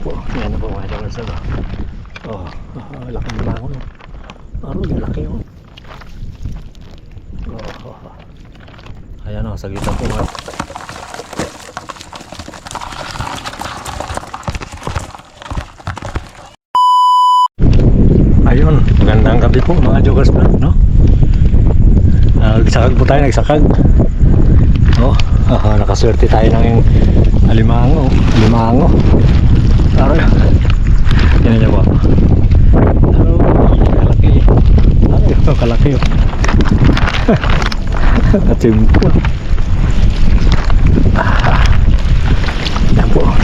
po. Yan na po mga idol sa laki na ako. Laki oh. Ayan o, sa gitna po mga. Ayun, magandang gabi po mga joggers vlog, no? Nagsakag po tayo, nagsakag. Nakaswerte tayo ng alimango. Yan niya po. Kalaki oh. Natimpo.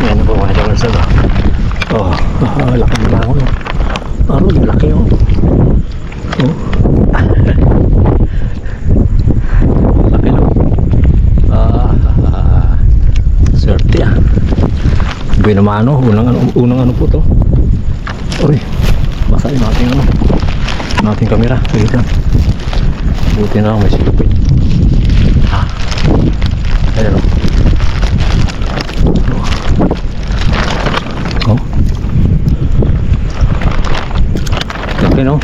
Yan po mga joggers vlog. Laki na ako. Laki oh. Laki no. Swerte ah. Binamano, unang ano po to. Uy, basahin natin nating kamera. Sige lang. Buti na lang may silupin. Ayan o. Laki no.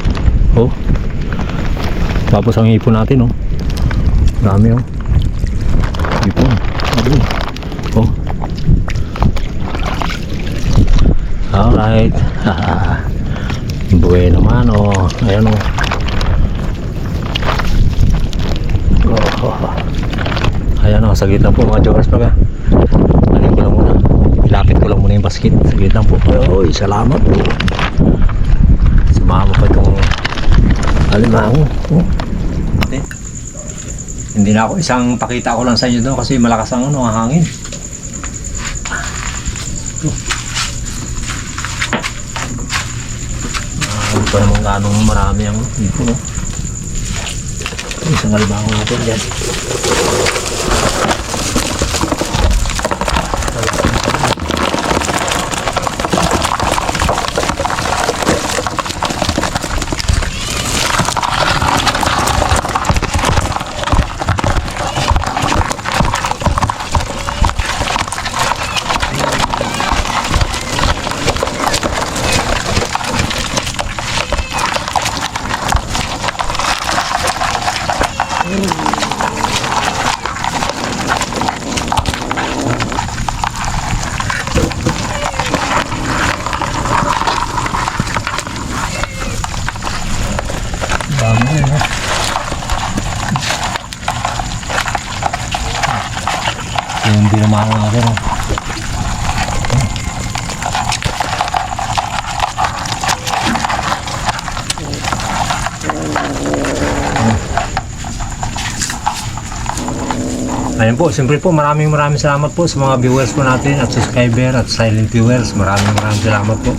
Tapos ang ipon natin dami ipon. Alright. Buhay naman ayan ayan sa gitna po mga joggers vlog. Alin ko lang muna, ilapit ko lang muna yung basket sa gitna po. Salamat po, sumama pa itong alimango. Hindi na ako, isang pakita ko lang sa inyo doon kasi malakas ang hangin. Hindi pa naman ganong marami ang ipon isang alimango natin dyan. Yung binamano natin Ayan po, siyempre po maraming salamat po sa mga viewers po natin at subscriber at silent viewers. Maraming salamat po.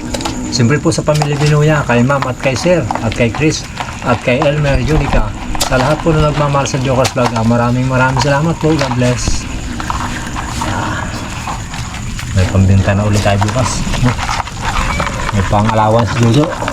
Siyempre po sa pamilya Binuya, kay ma'am at kay sir, at kay Chris, at kay Elmer, Junica. Sa lahat po na nagmamahal sa Joggers Vlog, maraming salamat po. God bless. May pambinta na ulit tayo bukas. May pang-alawan sa Jojo.